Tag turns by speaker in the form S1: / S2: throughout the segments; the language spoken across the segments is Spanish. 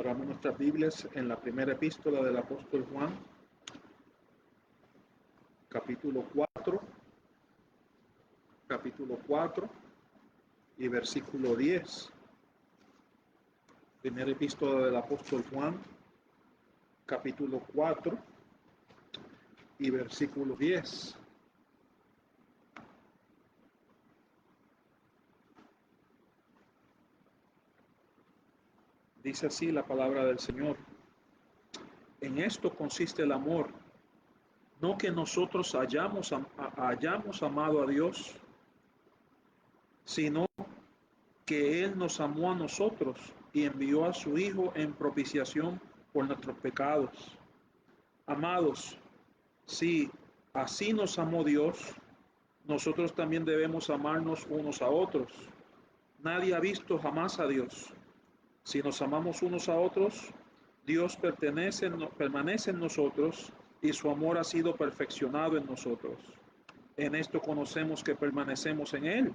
S1: Abramos nuestras Biblias en la primera epístola del apóstol Juan, capítulo 4 y versículo 10. Primera epístola del apóstol Juan, capítulo 4 y versículo 10. Dice así la palabra del Señor: en esto consiste el amor, no que nosotros hayamos amado a Dios, sino que Él nos amó a nosotros y envió a su Hijo en propiciación por nuestros pecados. Amados, si así nos amó Dios, nosotros también debemos amarnos unos a otros. Nadie ha visto jamás a Dios. Si nos amamos unos a otros, Dios permanece en nosotros y su amor ha sido perfeccionado en nosotros. En esto conocemos que permanecemos en Él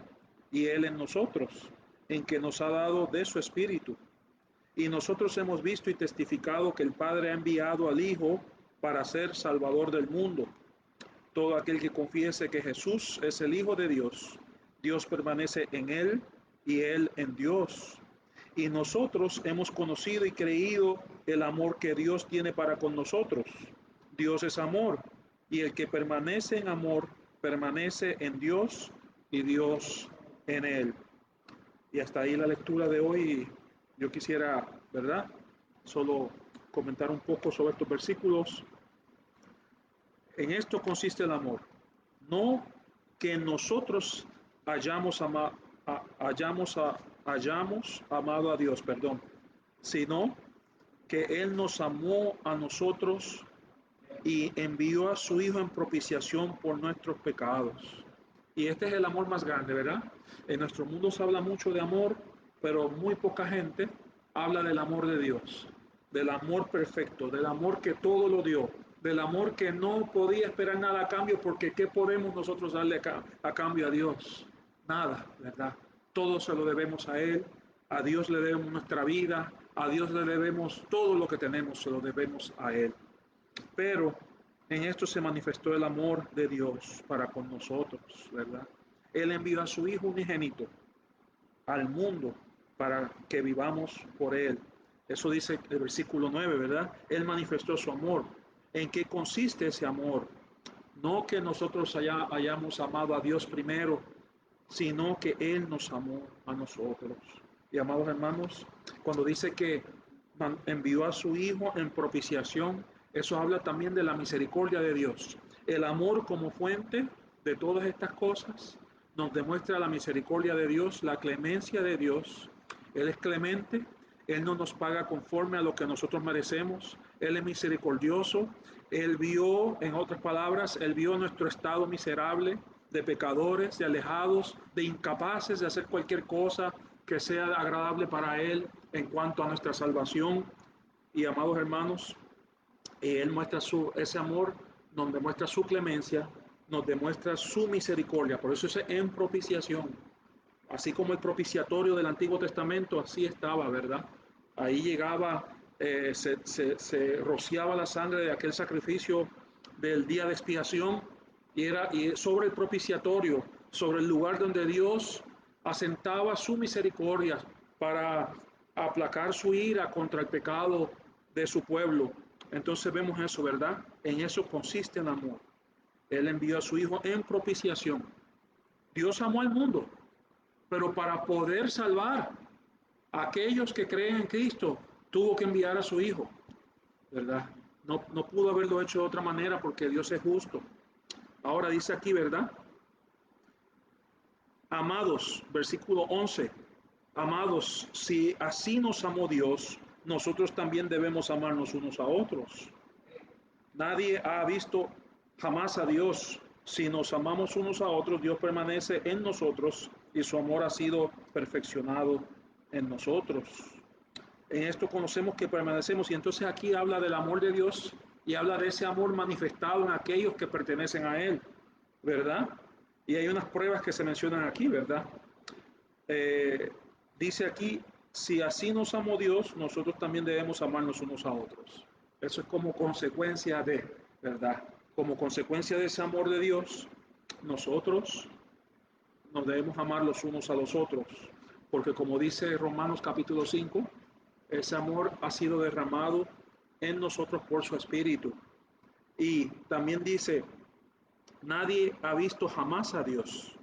S1: y Él en nosotros, en que nos ha dado de su Espíritu. Y nosotros hemos visto y testificado que el Padre ha enviado al Hijo para ser Salvador del mundo. Todo aquel que confiese que Jesús es el Hijo de Dios, Dios permanece en Él y Él en Dios. Y nosotros hemos conocido y creído el amor que Dios tiene para con nosotros. Dios es amor, y el que permanece en amor, permanece en Dios y Dios en Él. Y hasta ahí la lectura de hoy. Yo quisiera, ¿verdad?, solo comentar un poco sobre estos versículos. En esto consiste el amor, no que nosotros hayamos amado a Dios, sino que Él nos amó a nosotros y envió a su Hijo en propiciación por nuestros pecados. Y este es el amor más grande, ¿verdad? En nuestro mundo se habla mucho de amor, pero muy poca gente habla del amor de Dios, del amor perfecto, del amor que todo lo dio, del amor que no podía esperar nada a cambio, porque ¿qué podemos nosotros darle a cambio a Dios? Nada, ¿verdad? Todo se lo debemos a Él, a Dios le debemos nuestra vida, a Dios le debemos todo lo que tenemos, se lo debemos a Él. Pero en esto se manifestó el amor de Dios para con nosotros, ¿verdad? Él envió a su Hijo unigénito al mundo para que vivamos por Él. Eso dice el versículo 9, ¿verdad? Él manifestó su amor. ¿En qué consiste ese amor? No que nosotros hayamos amado a Dios primero, sino que Él nos amó a nosotros. Y amados hermanos, cuando dice que envió a su Hijo en propiciación, eso habla también de la misericordia de Dios. El amor como fuente de todas estas cosas nos demuestra la misericordia de Dios, la clemencia de Dios. Él es clemente, Él no nos paga conforme a lo que nosotros merecemos, Él es misericordioso, Él vio, en otras palabras, Él vio nuestro estado miserable, de pecadores, de alejados, de incapaces de hacer cualquier cosa que sea agradable para Él en cuanto a nuestra salvación. Y amados hermanos, Él muestra ese amor, nos demuestra su clemencia, nos demuestra su misericordia. Por eso es en propiciación. Así como el propiciatorio del Antiguo Testamento, así estaba, ¿verdad? Ahí llegaba, se rociaba la sangre de aquel sacrificio del día de expiación y sobre el propiciatorio, sobre el lugar donde Dios asentaba su misericordia para aplacar su ira contra el pecado de su pueblo. Entonces vemos eso, ¿verdad? En eso consiste el amor. Él envió a su Hijo en propiciación. Dios amó al mundo, pero para poder salvar a aquellos que creen en Cristo, tuvo que enviar a su Hijo, ¿verdad? No pudo haberlo hecho de otra manera porque Dios es justo. Ahora dice aquí, ¿verdad? Amados, versículo 11, amados, si así nos amó Dios, nosotros también debemos amarnos unos a otros. Nadie ha visto jamás a Dios. Si nos amamos unos a otros, Dios permanece en nosotros y su amor ha sido perfeccionado en nosotros. En esto conocemos que permanecemos, y entonces aquí habla del amor de Dios y habla de ese amor manifestado en aquellos que pertenecen a Él, ¿verdad? Y hay unas pruebas que se mencionan aquí, ¿verdad? Dice aquí, Si así nos amó Dios, nosotros también debemos amarnos unos a otros. Eso es como consecuencia de, ¿verdad? Como consecuencia de ese amor de Dios, nosotros nos debemos amar los unos a los otros. Porque como dice Romanos capítulo 5, ese amor ha sido derramado en nosotros por su Espíritu. Y también dice, nadie ha visto jamás a Dios.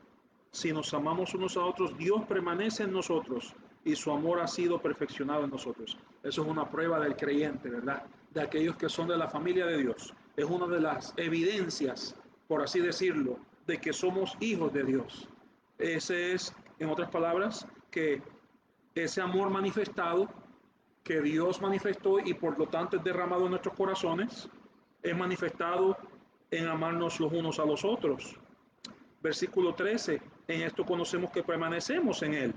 S1: Si nos amamos unos a otros, Dios permanece en nosotros y su amor ha sido perfeccionado en nosotros. Eso es una prueba del creyente, ¿verdad? De aquellos que son de la familia de Dios. Es una de las evidencias, por así decirlo, de que somos hijos de Dios. Ese es, en otras palabras, que ese amor manifestado, que Dios manifestó y por lo tanto es derramado en nuestros corazones, es manifestado en amarnos los unos a los otros. Versículo 13, en esto conocemos que permanecemos en Él,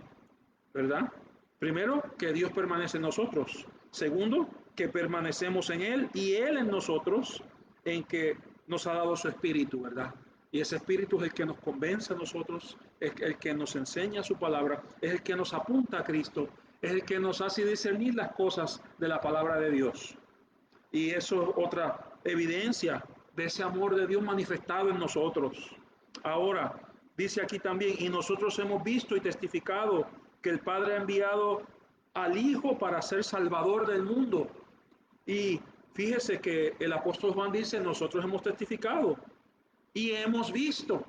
S1: ¿verdad? Primero, que Dios permanece en nosotros. Segundo, que permanecemos en Él y Él en nosotros, en que nos ha dado su Espíritu, ¿verdad? Y ese Espíritu es el que nos convence a nosotros, es el que nos enseña su palabra, es el que nos apunta a Cristo, es el que nos hace discernir las cosas de la palabra de Dios. Y eso es otra evidencia de ese amor de Dios manifestado en nosotros. Ahora, dice aquí también, y nosotros hemos visto y testificado que el Padre ha enviado al Hijo para ser Salvador del mundo. Y fíjese que el apóstol Juan dice, nosotros hemos testificado y hemos visto.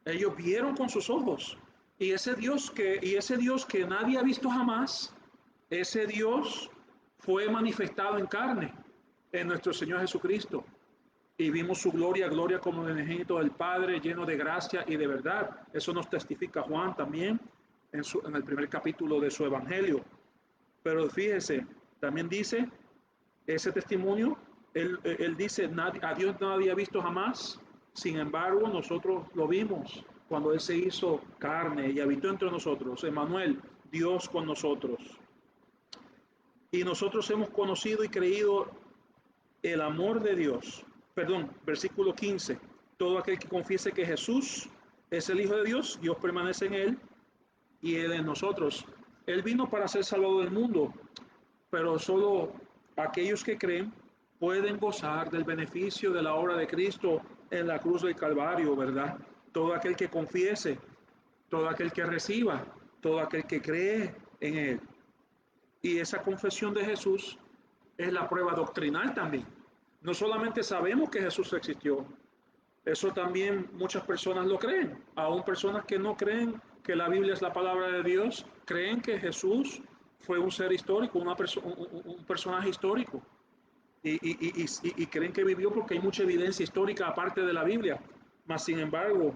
S1: Ellos vieron con sus ojos. Y ese Dios que nadie ha visto jamás, ese Dios fue manifestado en carne en nuestro Señor Jesucristo. Y vimos su gloria, gloria como el unigénito del Padre, lleno de gracia y de verdad. Eso nos testifica Juan también en el primer capítulo de su Evangelio. Pero fíjese, también dice ese testimonio, él dice, a Dios nadie ha visto jamás, sin embargo nosotros lo vimos cuando Él se hizo carne y habitó entre nosotros, Emmanuel, Dios con nosotros. Y nosotros hemos conocido y creído el amor de Dios. Perdón, versículo 15. Todo aquel que confiese que Jesús es el Hijo de Dios, Dios permanece en Él y Él en nosotros. Él vino para ser salvador del mundo, pero solo aquellos que creen pueden gozar del beneficio de la obra de Cristo en la cruz del Calvario, ¿verdad? Todo aquel que confiese, todo aquel que reciba, todo aquel que cree en Él. Y esa confesión de Jesús es la prueba doctrinal también. No solamente sabemos que Jesús existió, eso también muchas personas lo creen. Aún personas que no creen que la Biblia es la palabra de Dios, creen que Jesús fue un ser histórico, un personaje histórico. Y creen que vivió porque hay mucha evidencia histórica aparte de la Biblia. Mas, sin embargo,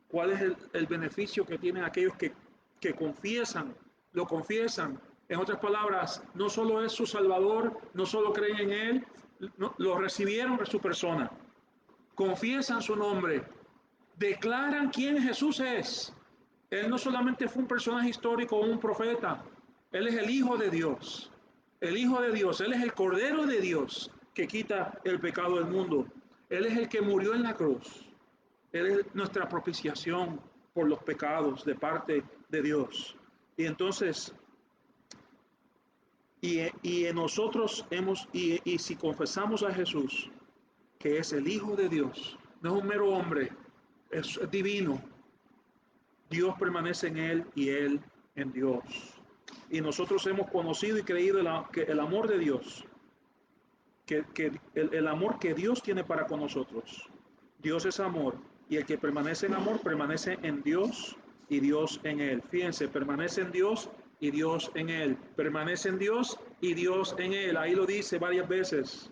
S1: ¿cuál es el beneficio que tienen aquellos que confiesan, lo confiesan? En otras palabras, no solo es su Salvador, no solo creen en Él, no, lo recibieron de su persona, confiesan su nombre, declaran quién Jesús es. Él no solamente fue un personaje histórico o un profeta, Él es el Hijo de Dios. El Hijo de Dios, Él es el Cordero de Dios que quita el pecado del mundo. Él es el que murió en la cruz. Él es nuestra propiciación por los pecados de parte de Dios. Y entonces, y en nosotros y si confesamos a Jesús, que es el Hijo de Dios, no es un mero hombre, es divino. Dios permanece en Él y Él en Dios. Y nosotros hemos conocido y creído que el amor de Dios, que el amor que Dios tiene para con nosotros. Dios es amor y el que permanece en amor permanece en Dios y Dios en él. Fíjense, permanece en Dios y Dios en él. Permanece en Dios y Dios en él. Ahí lo dice varias veces.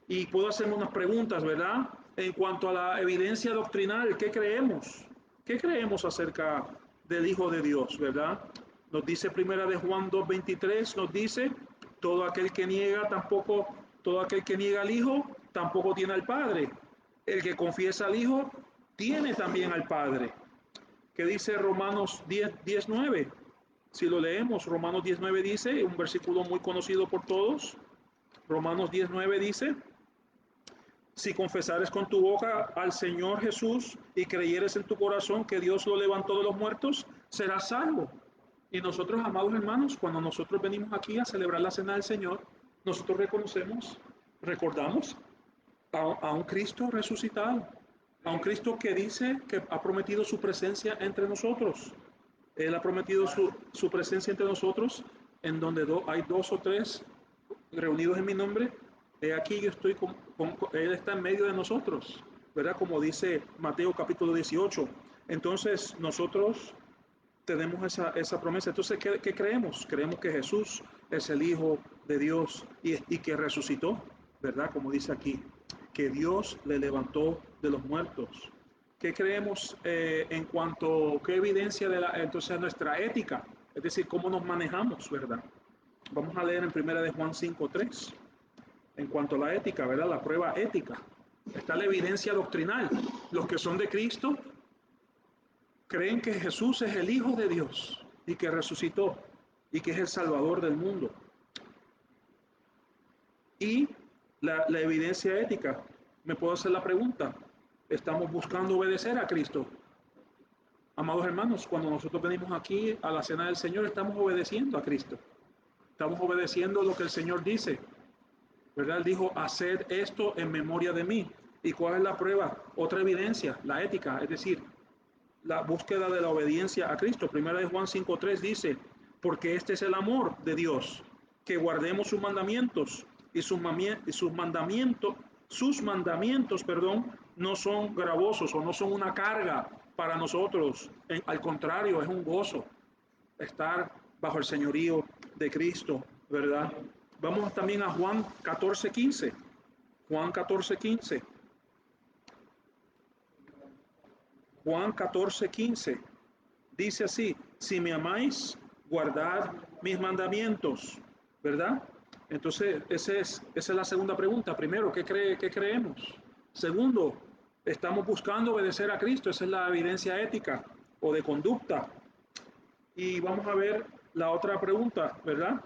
S1: Y puedo hacerme unas preguntas, ¿verdad? En cuanto a la evidencia doctrinal, ¿qué creemos? ¿Qué creemos acerca del Hijo de Dios, verdad? Nos dice primera de Juan 2:23, nos dice, todo aquel que niega tampoco, todo aquel que niega al Hijo, tampoco tiene al Padre. El que confiesa al Hijo, tiene también al Padre. ¿Qué dice Romanos 10:9? Si lo leemos, Romanos 10:9 dice, un versículo muy conocido por todos. Romanos 10:9 dice, si confesares con tu boca al Señor Jesús y creyeres en tu corazón que Dios lo levantó de los muertos, serás salvo. Y nosotros, amados hermanos, cuando nosotros venimos aquí a celebrar la cena del Señor, nosotros reconocemos, recordamos a un Cristo resucitado, a un Cristo que dice que ha prometido su presencia entre nosotros. Él ha prometido su presencia entre nosotros, en donde hay dos o tres reunidos en mi nombre. He aquí yo estoy Él está en medio de nosotros, ¿verdad? Como dice Mateo capítulo 18. Entonces nosotros tenemos esa promesa. Entonces, ¿qué creemos? Creemos que Jesús es el Hijo de Dios y que resucitó, ¿verdad? Como dice aquí, que Dios le levantó de los muertos. ¿Qué creemos en cuanto, qué evidencia entonces nuestra ética? Es decir, cómo nos manejamos, ¿verdad? Vamos a leer en primera de Juan 5:3. En cuanto a la ética, ¿verdad? La prueba ética. Está la evidencia doctrinal. Los que son de Cristo creen que Jesús es el Hijo de Dios y que resucitó y que es el Salvador del mundo. Y la evidencia ética, me puedo hacer la pregunta, ¿estamos buscando obedecer a Cristo? Amados hermanos, cuando nosotros venimos aquí a la cena del Señor, estamos obedeciendo a Cristo. Estamos obedeciendo lo que el Señor dice, ¿verdad? Él dijo, haced esto en memoria de mí. ¿Y cuál es la prueba? Otra evidencia, la ética, es decir, la búsqueda de la obediencia a Cristo. Primera de Juan 5:3 dice, porque este es el amor de Dios, que guardemos sus mandamientos y sus mandamientos, perdón, no son gravosos o no son una carga para nosotros. Al contrario, es un gozo estar bajo el señorío de Cristo, ¿verdad? Vamos también a Juan 14:15. Juan 14:15. Juan 14:15 dice así, si me amáis, guardad mis mandamientos, ¿verdad? Entonces, esa es la segunda pregunta. Primero, ¿qué creemos? Segundo, estamos buscando obedecer a Cristo, esa es la evidencia ética o de conducta. Y vamos a ver la otra pregunta, ¿verdad?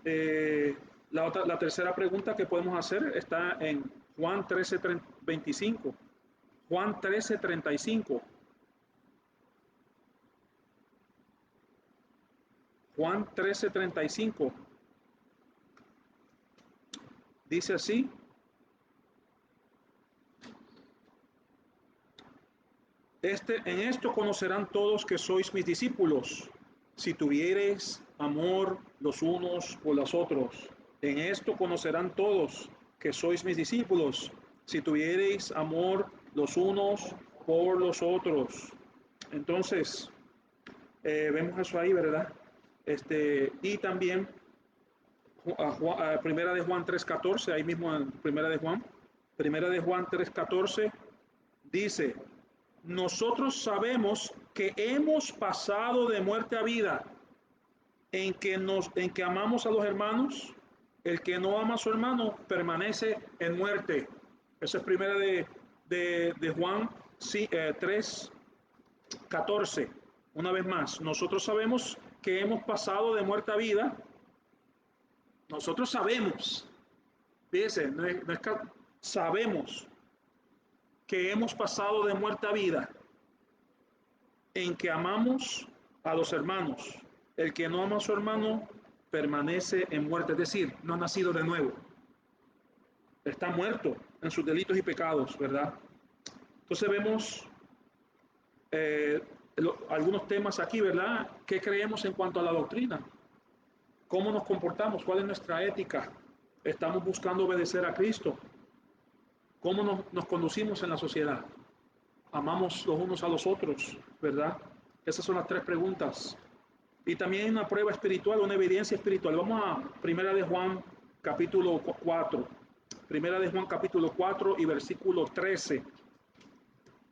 S1: Eh, la tercera pregunta que podemos hacer está en Juan 13:25. Juan 13:35. Juan 13:35 dice así, en esto conocerán todos que sois mis discípulos, si tuviereis amor los unos por los otros. En esto conocerán todos que sois mis discípulos, si tuviereis amor los unos por los otros. Entonces, vemos eso ahí, ¿verdad? Y también Primera de Juan 3:14, ahí mismo en Primera de Juan 3:14 dice, nosotros sabemos que hemos pasado de muerte a vida, en que amamos a los hermanos, el que no ama a su hermano permanece en muerte. Eso es Primera de Juan 3:14. Una vez más, nosotros sabemos que hemos pasado de muerte a vida. Nosotros sabemos, fíjense, no es que sabemos que hemos pasado de muerte a vida en que amamos a los hermanos. El que no ama a su hermano permanece en muerte, es decir, no ha nacido de nuevo. Está muerto en sus delitos y pecados, ¿verdad? Entonces vemos algunos temas aquí, ¿verdad? ¿Qué creemos en cuanto a la doctrina? ¿Cómo nos comportamos? ¿Cuál es nuestra ética? ¿Estamos buscando obedecer a Cristo? ¿Cómo nos conducimos en la sociedad? ¿Amamos los unos a los otros? ¿Verdad? Esas son las tres preguntas. Y también hay una prueba espiritual, una evidencia espiritual. Vamos a Primera de Juan capítulo 4. Primera de Juan capítulo 4 y versículo 13.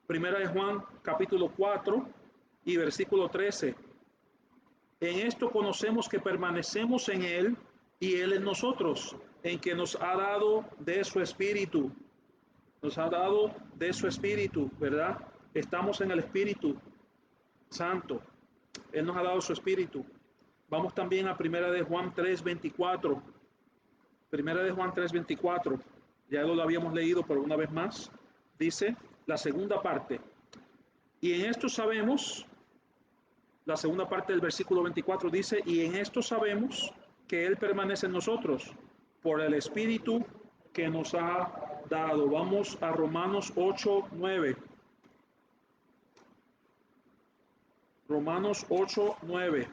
S1: Primera de Juan capítulo 4 y versículo 13. En esto conocemos que permanecemos en Él y Él en nosotros, en que nos ha dado de su Espíritu. Nos ha dado de su Espíritu, ¿verdad? Estamos en el Espíritu Santo. Él nos ha dado su Espíritu. Vamos también a Primera de Juan 3:24. Primera de Juan 3:24. Ya lo habíamos leído, pero una vez más. Dice la segunda parte. Y en esto sabemos La segunda parte del versículo 24 dice, y en esto sabemos que Él permanece en nosotros por el Espíritu que nos ha dado. Vamos a Romanos 8:9. Romanos 8:9.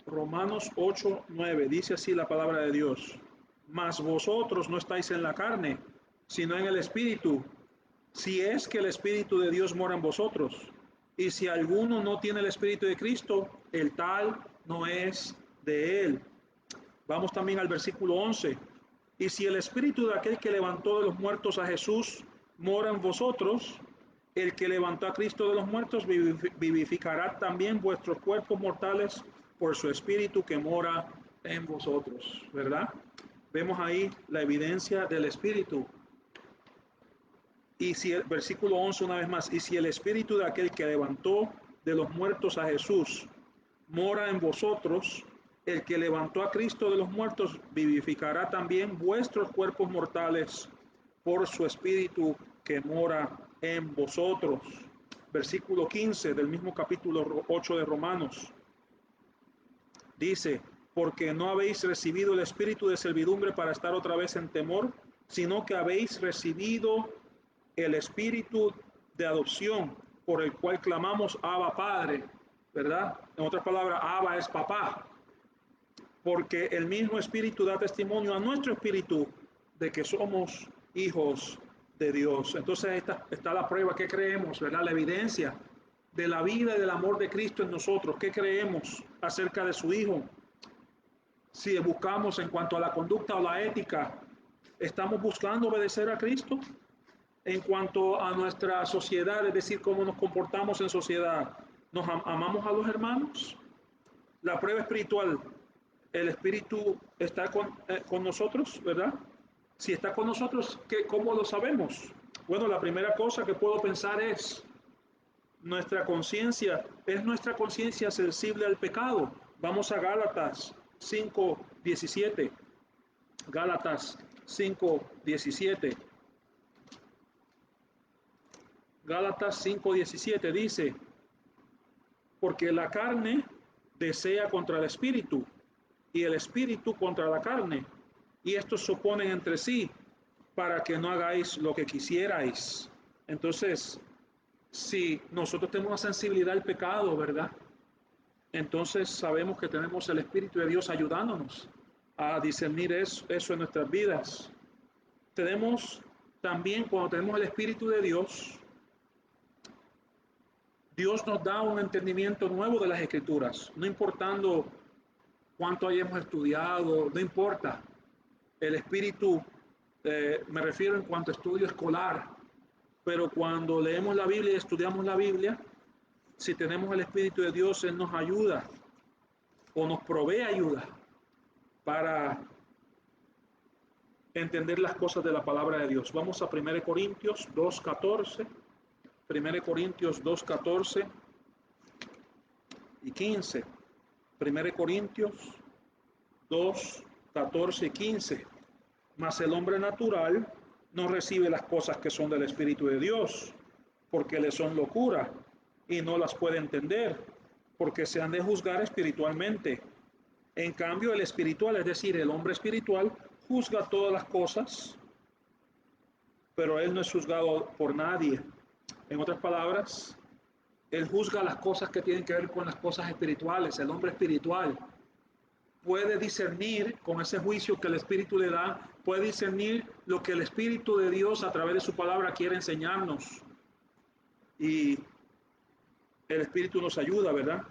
S1: Romanos 8:9. Dice así la palabra de Dios. Mas vosotros no estáis en la carne, sino en el Espíritu, si es que el Espíritu de Dios mora en vosotros. Y si alguno no tiene el Espíritu de Cristo, el tal no es de él. Vamos también al versículo 11. Y si el Espíritu de aquel que levantó de los muertos a Jesús mora en vosotros, el que levantó a Cristo de los muertos vivificará también vuestros cuerpos mortales por su Espíritu que mora en vosotros, ¿verdad? Vemos ahí la evidencia del Espíritu. Y si el versículo 11 una vez más, y si el Espíritu de aquel que levantó de los muertos a Jesús mora en vosotros, el que levantó a Cristo de los muertos vivificará también vuestros cuerpos mortales por su Espíritu que mora en vosotros. Versículo 15 del mismo capítulo 8 de Romanos. Dice, porque no habéis recibido el espíritu de servidumbre para estar otra vez en temor, sino que habéis recibido el espíritu de adopción por el cual clamamos Abba Padre, ¿verdad? En otras palabras, Abba es papá, porque el mismo espíritu da testimonio a nuestro espíritu de que somos hijos de Dios. Entonces está la prueba que creemos, ¿verdad? La evidencia de la vida y del amor de Cristo en nosotros. ¿Qué creemos acerca de su Hijo? Si buscamos en cuanto a la conducta o la ética, ¿estamos buscando obedecer a Cristo? En cuanto a nuestra sociedad, es decir, cómo nos comportamos en sociedad, ¿nos amamos a los hermanos? La prueba espiritual, el Espíritu está con nosotros, ¿verdad? Si está con nosotros, ¿cómo lo sabemos? Bueno, la primera cosa que puedo pensar es nuestra conciencia. ¿Es nuestra conciencia sensible al pecado? Vamos a Gálatas 5:17. Gálatas 5:17. Gálatas 5:17 dice, porque la carne desea contra el espíritu y el espíritu contra la carne, y estos se oponen entre sí para que no hagáis lo que quisierais. Entonces, si nosotros tenemos una sensibilidad al pecado, ¿verdad? Entonces sabemos que tenemos el Espíritu de Dios ayudándonos a discernir eso en nuestras vidas. Tenemos también, cuando tenemos el Espíritu de Dios, Dios nos da un entendimiento nuevo de las Escrituras, no importando cuánto hayamos estudiado, no importa. El Espíritu, me refiero en cuanto a estudio escolar, pero cuando leemos la Biblia y estudiamos la Biblia, si tenemos el Espíritu de Dios, Él nos ayuda o nos provee ayuda para entender las cosas de la palabra de Dios. Vamos a 1 Corintios 2:14, 1 Corintios 2:14 y 15. 1 Corintios 2:14 y 15. Mas el hombre natural no recibe las cosas que son del Espíritu de Dios, porque le son locura y no las puede entender, porque se han de juzgar espiritualmente. En cambio, el espiritual, es decir, el hombre espiritual, juzga todas las cosas, pero él no es juzgado por nadie. En otras palabras, él juzga las cosas que tienen que ver con las cosas espirituales. El hombre espiritual puede discernir con ese juicio que el Espíritu le da, puede discernir lo que el Espíritu de Dios a través de su palabra quiere enseñarnos. Y el Espíritu nos ayuda, ¿verdad?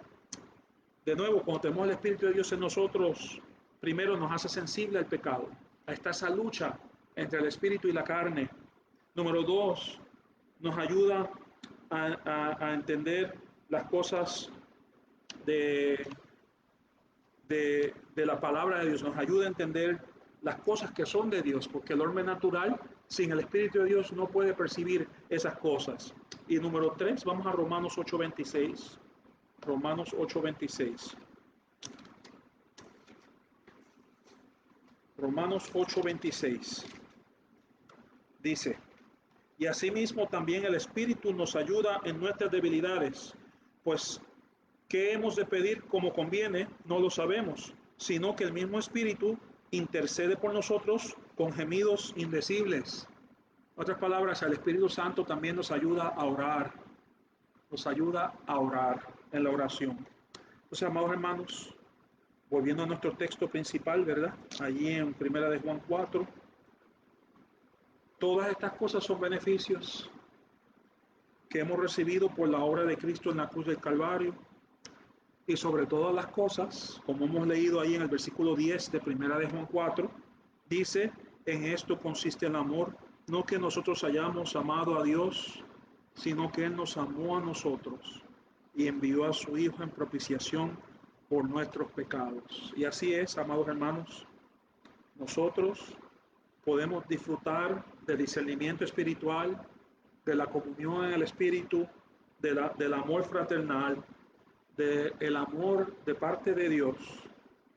S1: De nuevo, cuando tenemos el Espíritu de Dios en nosotros, primero nos hace sensible al pecado, a esa lucha entre el Espíritu y la carne. Número dos, nos ayuda a entender las cosas de, de la palabra de Dios, nos ayuda a entender las cosas que son de Dios, porque el hombre natural, sin el Espíritu de Dios, no puede percibir esas cosas. Y número tres, vamos a Romanos 8:26. Romanos 8:26. Romanos 8:26. Dice, Y asimismo también el Espíritu nos ayuda en nuestras debilidades, pues ¿qué hemos de pedir como conviene? No lo sabemos, sino que el mismo Espíritu intercede por nosotros con gemidos indecibles. En otras palabras, el Espíritu Santo también nos ayuda a orar, nos ayuda a orar en la oración. Entonces, amados hermanos, volviendo a nuestro texto principal, ¿verdad? Allí en Primera de Juan 4, todas estas cosas son beneficios que hemos recibido por la obra de Cristo en la cruz del Calvario. Y sobre todas las cosas, como hemos leído ahí en el versículo 10 de Primera de Juan 4, dice, en esto consiste el amor, no que nosotros hayamos amado a Dios, sino que Él nos amó a nosotros y envió a su Hijo en propiciación por nuestros pecados. Y así es, amados hermanos, nosotros podemos disfrutar del discernimiento espiritual, de la comunión en el Espíritu, del amor fraternal, del amor de parte de Dios,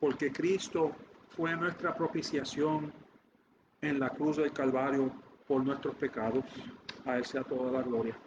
S1: porque Cristo fue nuestra propiciación en la cruz del Calvario por nuestros pecados. A Él sea toda la gloria.